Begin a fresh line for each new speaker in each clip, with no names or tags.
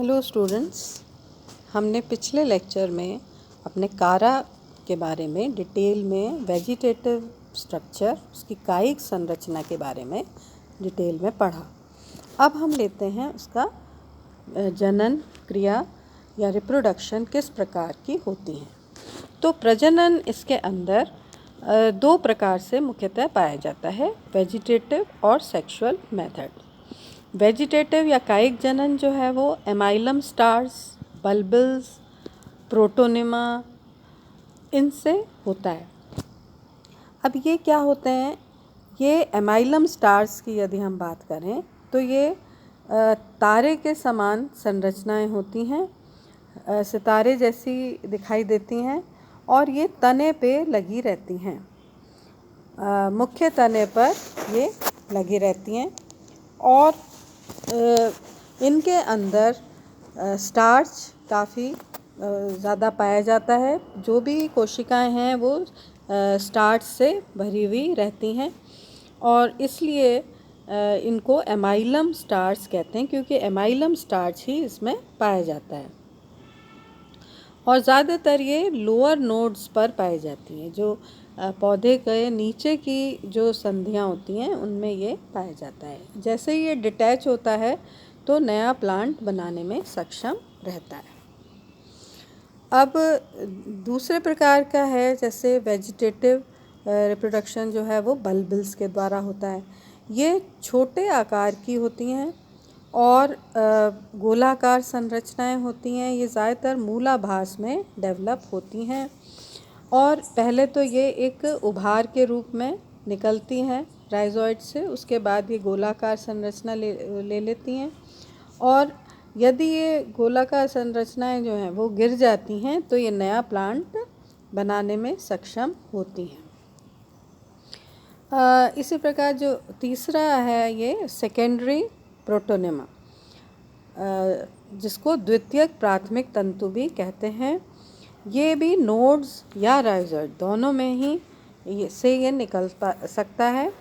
Hello students, हमने पिछले lecture में अपने कारा के बारे में डिटेल में वेजिटेटिव स्ट्रक्चर, उसकी कायिक संरचना के बारे में डिटेल में पढ़ा। अब हम लेते हैं उसका जनन क्रिया या रिप्रोडक्शन किस प्रकार की होती है। तो प्रजनन इसके अंदर दो प्रकार से मुख्यतः पाया जाता है, वेजिटेटिव और सेक्सुअल मेथड। वेजिटेटिव या कायिक जनन जो है वो एमाइलम स्टार्स, बल्बिल्स, प्रोटोनिमा, इनसे होता है। अब ये क्या होते हैं, ये एमाइलम स्टार्स की यदि हम बात करें तो ये तारे के समान संरचनाएं होती हैं, सितारे जैसी दिखाई देती हैं और ये तने पे लगी रहती हैं, मुख्य तने पर ये लगी रहती हैं और इनके अंदर स्टार्च काफ़ी ज़्यादा पाया जाता है। जो भी कोशिकाएं हैं वो स्टार्च से भरी हुई रहती हैं और इसलिए इनको एमाइलम स्टार्च कहते हैं, क्योंकि एमाइलम स्टार्च ही इसमें पाया जाता है और ज़्यादातर ये लोअर नोड्स पर पाई जाती हैं। जो पौधे के नीचे की जो संधियाँ होती हैं उनमें ये पाया जाता है। जैसे ही ये डिटैच होता है तो नया प्लांट बनाने में सक्षम रहता है। अब दूसरे प्रकार का है, जैसे वेजिटेटिव रिप्रोडक्शन जो है वो बल्बिल्स के द्वारा होता है। ये छोटे आकार की होती हैं और गोलाकार संरचनाएं होती हैं। ये ज़्यादातर मूलाभास में डेवलप होती हैं और पहले तो ये एक उभार के रूप में निकलती हैं राइजोइड से, उसके बाद ये गोलाकार संरचना ले लेती हैं और यदि ये गोलाकार संरचनाएं जो हैं वो गिर जाती हैं तो ये नया प्लांट बनाने में सक्षम होती हैं। इसी प्रकार जो तीसरा है ये सेकेंडरी प्रोटोनिमा, जिसको द्वितीयक प्राथमिक तंतु भी कहते हैं। ये भी नोड्स या राइजोइड दोनों में ही ये निकल सकता है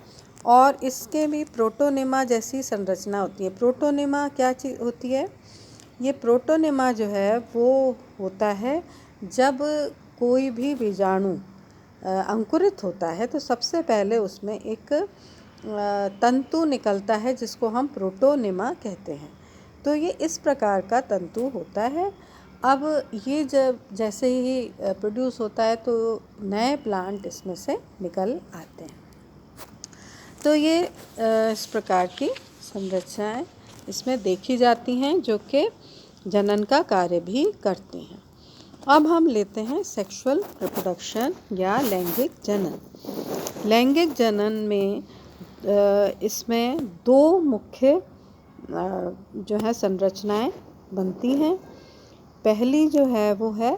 और इसके भी प्रोटोनिमा जैसी संरचना होती है। प्रोटोनिमा क्या चीज़ होती है? ये प्रोटोनिमा जो है वो होता है जब कोई भी बीजाणु अंकुरित होता है तो सबसे पहले उसमें एक तंतु निकलता है जिसको हम प्रोटोनिमा कहते हैं। तो ये इस प्रकार का तंतु होता है। अब ये जब जैसे ही प्रोड्यूस होता है तो नए प्लांट इसमें से निकल आते हैं। तो ये इस प्रकार की संरचनाएं इसमें देखी जाती हैं जो कि जनन का कार्य भी करती हैं। अब हम लेते हैं सेक्सुअल रिप्रोडक्शन या लैंगिक जनन। लैंगिक जनन में इसमें दो मुख्य जो है संरचनाएं बनती हैं। पहली जो है वो है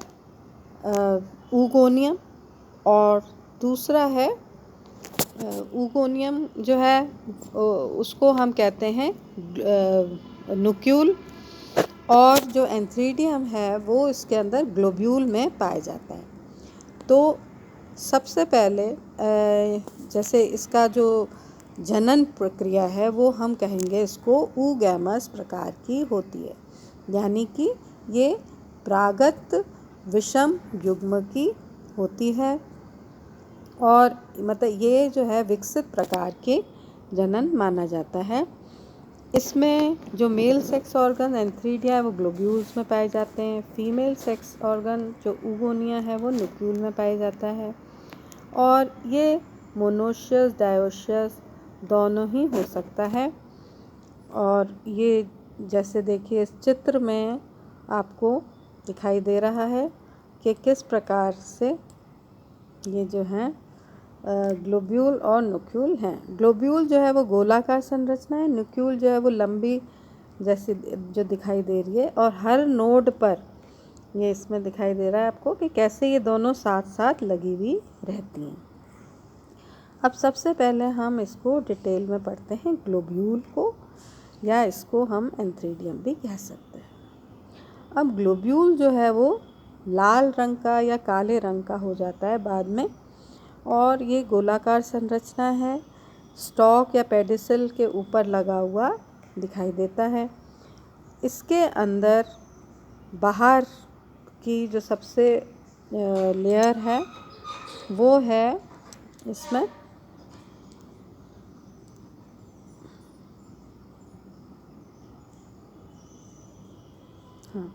ऊगोनियम और दूसरा है ऊगोनियम जो है उसको हम कहते हैं न्यूक्यूल, और जो एंथ्रीडियम है वो इसके अंदर ग्लोब्यूल में पाया जाता है। तो सबसे पहले जैसे इसका जो जनन प्रक्रिया है वो हम कहेंगे इसको ऊगैमस प्रकार की होती है, यानी कि ये प्रागत विषम युग्म की होती है और मतलब ये जो है विकसित प्रकार के जनन माना जाता है। इसमें जो मेल सेक्स ऑर्गन एंथ्रीडिया है वो ग्लोब्यूल्स में पाए जाते हैं, फीमेल सेक्स ऑर्गन जो ऊगोनिया है वो न्यूक्यूल में पाया जाता है और ये मोनोशियस डायोशियस दोनों ही हो सकता है। और ये जैसे देखिए इस चित्र में आपको दिखाई दे रहा है कि किस प्रकार से ये जो हैं ग्लोब्यूल और न्यूक्यूल हैं। ग्लोब्यूल जो है वो गोलाकार संरचना है, न्यूक्यूल जो है वो लंबी जैसी जो दिखाई दे रही है और हर नोड पर ये इसमें दिखाई दे रहा है आपको कि कैसे ये दोनों साथ साथ लगी हुई रहती हैं। अब सबसे पहले हम इसको डिटेल में पढ़ते हैं, ग्लोब्यूल को, या इसको हम एंथ्रीडियम भी कह सकते हैं। अब ग्लोब्यूल जो है वो लाल रंग का या काले रंग का हो जाता है बाद में और ये गोलाकार संरचना है, स्टॉक या पेडिसल के ऊपर लगा हुआ दिखाई देता है। इसके अंदर बाहर की जो सबसे लेयर है वो है इसमें हाँ,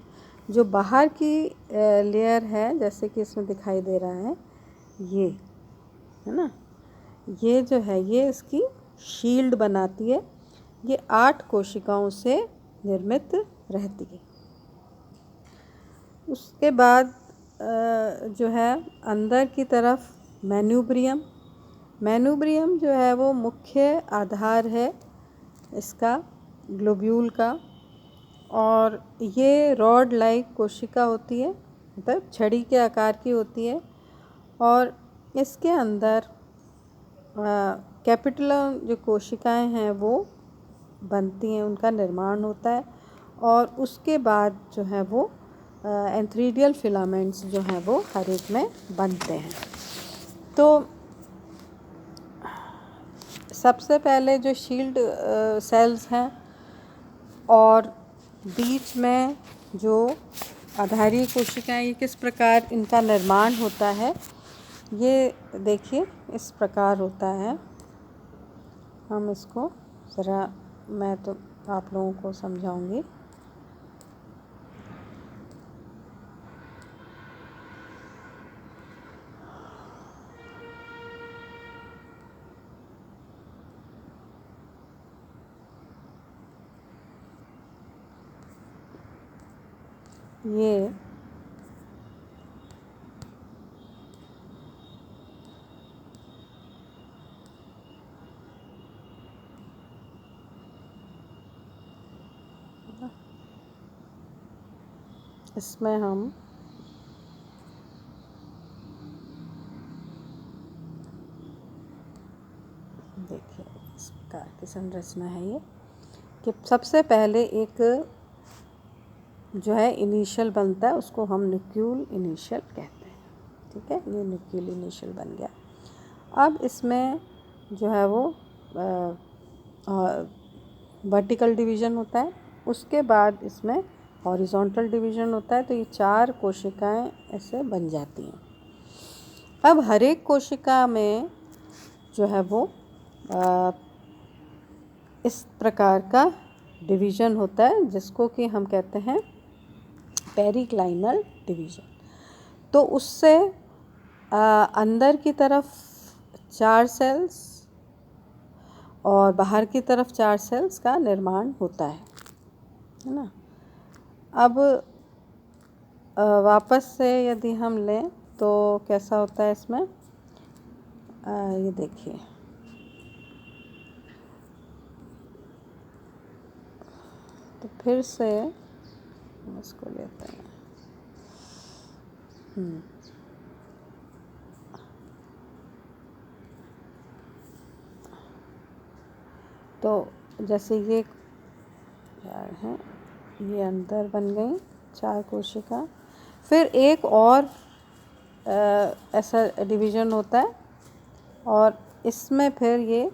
जो बाहर की लेयर है, जैसे कि इसमें दिखाई दे रहा है, ये है ना, ये जो है ये इसकी शील्ड बनाती है। ये 8 कोशिकाओं से निर्मित रहती है। उसके बाद जो है अंदर की तरफ मैन्यूब्रियम जो है वो मुख्य आधार है इसका ग्लोब्यूल का, और ये रॉड लाइक कोशिका होती है, मतलब छड़ी के आकार की होती है। और इसके अंदर कैपिटुलम जो कोशिकाएं हैं वो बनती हैं, उनका निर्माण होता है। और उसके बाद जो है वो एंथ्रीडियल फिलामेंट्स जो हैं वो हर एक में बनते हैं। तो सबसे पहले जो शील्ड सेल्स हैं और बीच में जो आधारीय कोशिकाएं, ये किस प्रकार इनका निर्माण होता है, ये देखिए इस प्रकार होता है। हम इसको ज़रा, मैं तो आप लोगों को समझाऊंगी। ये इसमें हम देखिए इस प्रकार की संरचना है ये, कि सबसे पहले एक जो है इनिशियल बनता है, उसको हम न्यूक्लियल इनिशियल कहते हैं। ठीक है, ये न्यूक्लियल इनिशियल बन गया। अब इसमें जो है वो वर्टिकल डिवीज़न होता है, उसके बाद इसमें हॉरिजॉन्टल डिवीज़न होता है। तो ये 4 कोशिकाएं ऐसे बन जाती हैं। अब हर एक कोशिका में जो है वो इस प्रकार का डिवीज़न होता है, जिसको कि हम कहते हैं पेरिक्लाइनल डिवीज़न। तो उससे अंदर की तरफ 4 सेल्स और बाहर की तरफ 4 सेल्स का निर्माण होता है ना। अब वापस से यदि हम लें तो कैसा होता है इसमें, ये देखिए, तो फिर से इसको लेते हैं। तो जैसे ये है, ये अंदर बन गई 4 कोशिका। फिर एक और ऐसा डिवीज़न होता है, और इसमें फिर ये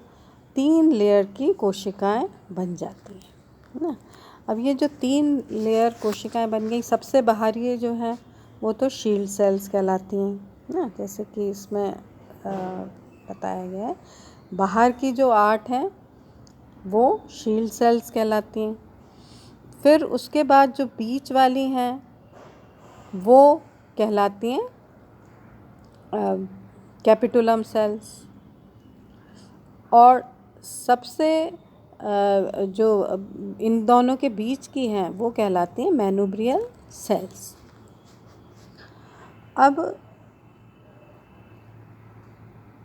3 लेयर की कोशिकाएं बन जाती हैं, है ना। अब ये जो 3 लेयर कोशिकाएं बन गई, सबसे बाहरी ये जो है वो तो शील्ड सेल्स कहलाती हैं, ना, जैसे कि इसमें बताया गया है। बाहर की जो 8 हैं वो शील्ड सेल्स कहलाती हैं। फिर उसके बाद जो बीच वाली हैं वो कहलाती हैं कैपिटुलम सेल्स, और सबसे जो इन दोनों के बीच की हैं वो कहलाती हैं मैन्यूब्रियल सेल्स। अब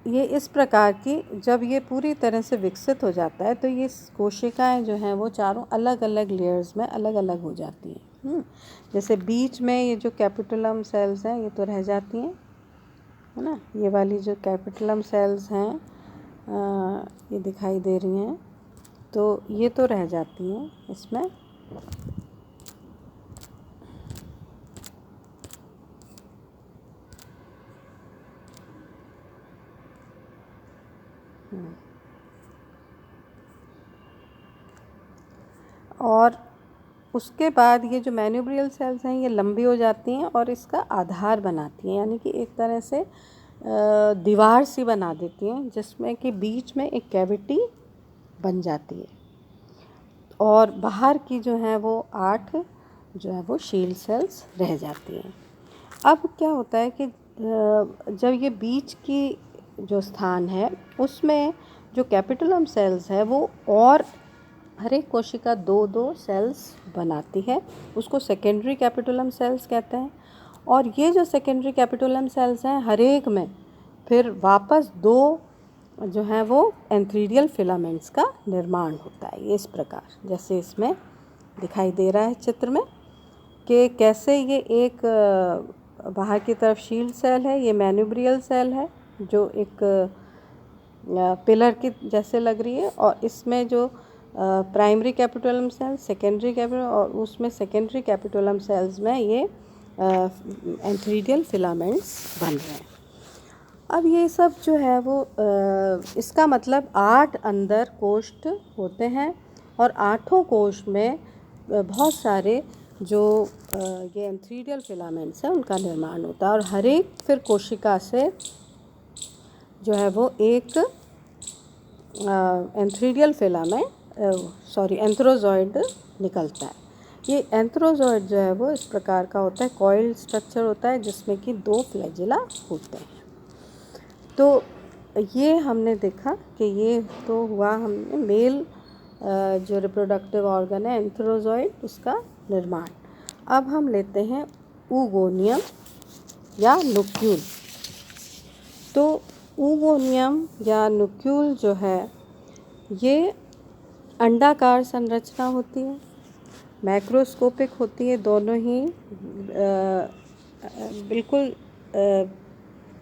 ये इस प्रकार की, जब ये पूरी तरह से विकसित हो जाता है तो ये कोशिकाएं जो हैं वो चारों अलग अलग लेयर्स में अलग अलग हो जाती हैं। जैसे बीच में ये जो कैपिटुलम सेल्स हैं ये तो रह जाती हैं, है ना। ये वाली जो कैपिटुलम सेल्स हैं ये दिखाई दे रही हैं, तो ये तो रह जाती हैं इसमें। और उसके बाद ये जो मैन्यूब्रियल सेल्स हैं ये लंबी हो जाती हैं और इसका आधार बनाती हैं, यानी कि एक तरह से दीवार सी बना देती हैं जिसमें कि बीच में एक कैविटी बन जाती है और बाहर की जो है वो 8 जो है वो शील्ड सेल्स रह जाती हैं। अब क्या होता है कि जब ये बीच की जो स्थान है उसमें जो कैपिटुलम सेल्स है वो और हर एक कोशिका 2-2 सेल्स बनाती है, उसको सेकेंडरी कैपिटुलम सेल्स कहते हैं। और ये जो सेकेंडरी कैपिटुलम सेल्स हैं हर एक में फिर वापस 2 जो हैं वो एंथ्रीडियल फिलामेंट्स का निर्माण होता है। ये इस प्रकार जैसे इसमें दिखाई दे रहा है चित्र में कि कैसे ये एक बाहर की तरफ शील्ड सेल है, ये मैन्यूब्रियल सेल है जो एक पिलर की जैसे लग रही है, और इसमें जो primary capitulum cells, secondary capitulum, और उसमें सेकेंडरी कैपिटुलम सेल्स में ये एंथ्रीडियल फिलामेंट्स बन रहे हैं। अब ये सब जो है वो इसका मतलब 8 अंदर कोष्ठ होते हैं और 8 कोष में बहुत सारे जो ये एंथ्रीडियल फिलामेंट्स हैं उनका निर्माण होता है और हर एक फिर कोशिका से जो है वो एक एंथ्रीडियल फिलामेंट एंथ्रोजॉइड निकलता है। ये एंथ्रोजॉइड जो है वो इस प्रकार का होता है, कॉइल स्ट्रक्चर होता है जिसमें कि 2 फ्लैजिला होते हैं। तो ये हमने देखा कि ये तो हुआ हमने मेल जो रिप्रोडक्टिव ऑर्गन है एंथ्रोजॉइड, उसका निर्माण। अब हम लेते हैं oogonia या नुक्यूल। तो oogonia या नुक्यूल जो है ये अंडाकार संरचना होती है, मैक्रोस्कोपिक होती है, दोनों ही बिल्कुल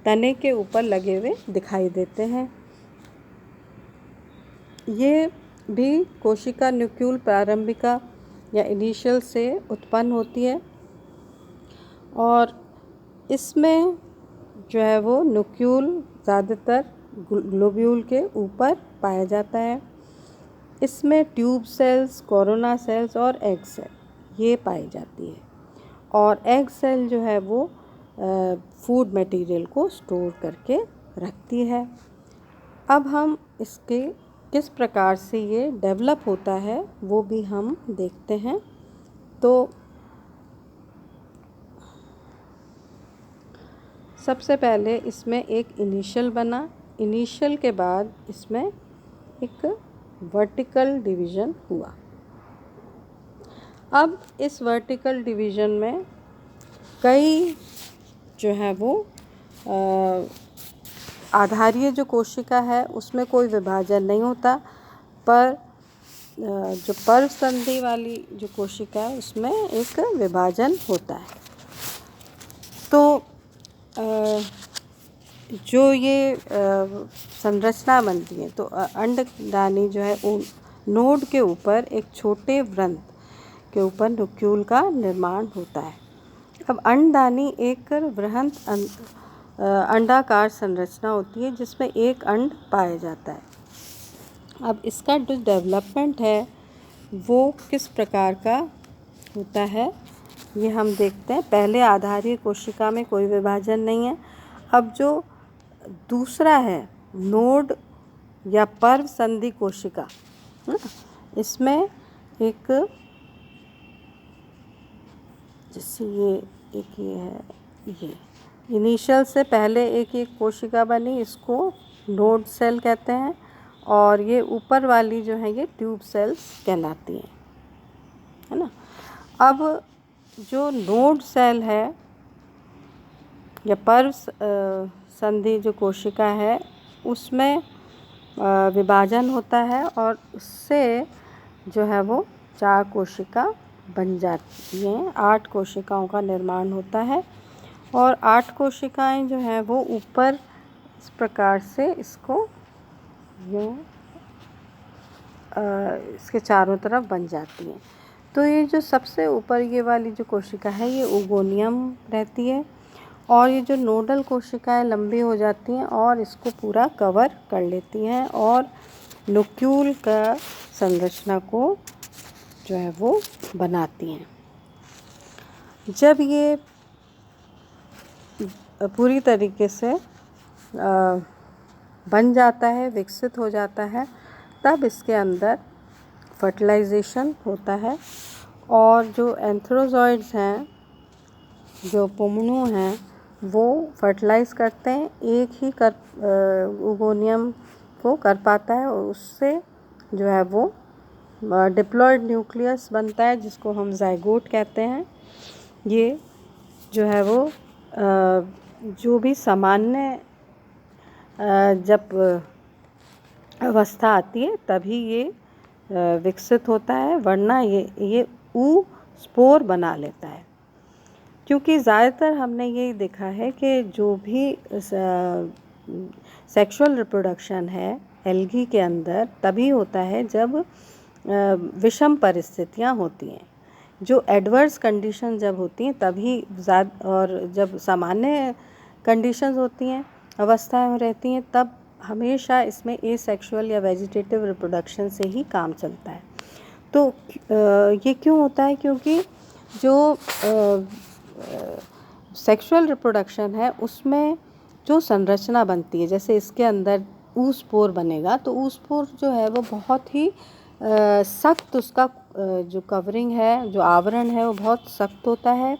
तने के ऊपर लगे हुए दिखाई देते हैं। ये भी कोशिका न्यूक्यूल प्रारंभिका या इनिशियल से उत्पन्न होती है और इसमें जो है वो न्यूक्यूल ज़्यादातर ग्लोब्यूल के ऊपर पाया जाता है। इसमें ट्यूब सेल्स, कोरोना सेल्स और एग सेल ये पाई जाती है और एग सेल जो है वो फूड मटेरियल को स्टोर करके रखती है। अब हम इसके किस प्रकार से ये डेवलप होता है वो भी हम देखते हैं। तो सबसे पहले इसमें एक इनिशियल बना, इनिशियल के बाद इसमें एक वर्टिकल डिवीज़न हुआ। अब इस वर्टिकल डिवीज़न में कई जो है वो आधारीय जो कोशिका है उसमें कोई विभाजन नहीं होता, पर जो पर्व संधि वाली जो कोशिका है उसमें एक विभाजन होता है। तो जो ये संरचना बनती है तो अंडदानी जो है नोड के ऊपर एक छोटे वृंत के ऊपर न्यूक्यूल का निर्माण होता है। अब अंडदानी एक वृहत अंडाकार संरचना होती है जिसमें एक अंड पाया जाता है। अब इसका जो डेवलपमेंट है वो किस प्रकार का होता है ये हम देखते हैं। पहले आधारीय कोशिका में कोई विभाजन नहीं है। अब जो दूसरा है नोड या पर्व संधि कोशिका, इसमें एक जैसे ये है, ये इनिशियल से पहले एक कोशिका बनी, इसको नोड सेल कहते हैं और ये ऊपर वाली जो है ये ट्यूब सेल्स कहलाती हैं, है ना। अब जो नोड सेल है या पर्व संधि जो कोशिका है उसमें विभाजन होता है और उससे जो है वो 4 कोशिका बन जाती हैं। 8 कोशिकाओं का निर्माण होता है और 8 कोशिकाएं जो हैं वो ऊपर इस प्रकार से इसको इसके चारों तरफ बन जाती हैं। तो ये जो सबसे ऊपर ये वाली जो कोशिका है ये oogonia रहती है और ये जो नोडल कोशिकाएं लंबी हो जाती हैं और इसको पूरा कवर कर लेती हैं और न्यूक्यूल का संरचना को जो है वो बनाती हैं। जब ये पूरी तरीके से बन जाता है, विकसित हो जाता है, तब इसके अंदर फर्टिलाइजेशन होता है और जो एंथ्रोजॉइड्स हैं, जो पुमणु हैं, वो फर्टिलाइज़ करते हैं। एक ही ओगोनियम को कर पाता है और उससे जो है वो डिप्लॉयड न्यूक्लियस बनता है, जिसको हम ज़ाइगोट कहते हैं। ये जो है वो जो भी सामान्य जब अवस्था आती है तभी ये विकसित होता है, वरना ये स्पोर बना लेता है। क्योंकि ज़्यादातर हमने यही देखा है कि जो भी सेक्सुअल रिप्रोडक्शन है एल्गी के अंदर तभी होता है जब विषम परिस्थितियाँ होती हैं। जो एडवर्स कंडीशन जब होती हैं तभी और जब सामान्य कंडीशंस होती हैं, अवस्थाएं रहती हैं, तब हमेशा इसमें एसेक्सुअल या वेजिटेटिव रिप्रोडक्शन से ही काम चलता है। तो ये क्यों होता है? क्योंकि जो सेक्सुअल रिप्रोडक्शन है उसमें जो संरचना बनती है, जैसे इसके अंदर ऊस्पोर बनेगा तो ऊस्पोर जो है वो बहुत ही सख्त, उसका जो कवरिंग है, जो आवरण है वो बहुत सख्त होता है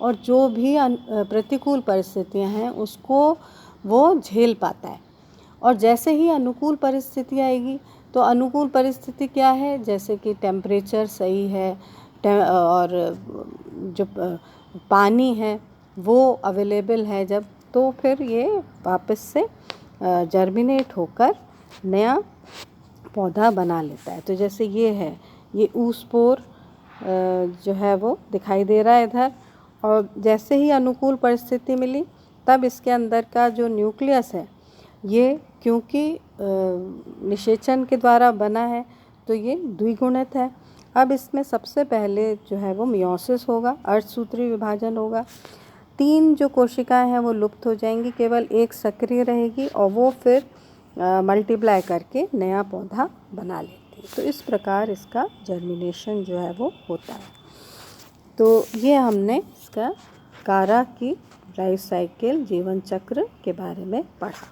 और जो भी प्रतिकूल परिस्थितियां हैं उसको वो झेल पाता है। और जैसे ही अनुकूल परिस्थिति आएगी, तो अनुकूल परिस्थिति क्या है? जैसे कि टेम्परेचर सही है और जो पानी है वो अवेलेबल है, जब तो फिर ये वापस से जर्मिनेट होकर नया पौधा बना लेता है। तो जैसे ये है, ये ऊस्पोर जो है वो दिखाई दे रहा है इधर, और जैसे ही अनुकूल परिस्थिति मिली तब इसके अंदर का जो न्यूक्लियस है ये, क्योंकि निषेचन के द्वारा बना है तो ये द्विगुणित है। अब इसमें सबसे पहले जो है वो मियोसिस होगा, अर्धसूत्री विभाजन होगा। 3 जो कोशिकाएं हैं वो लुप्त हो जाएंगी, केवल एक सक्रिय रहेगी और वो फिर मल्टीप्लाई करके नया पौधा बना लेती है। तो इस प्रकार इसका जर्मिनेशन जो है वो होता है। तो ये हमने इसका कारा की लाइफ साइकिल, जीवन चक्र के बारे में पढ़ा।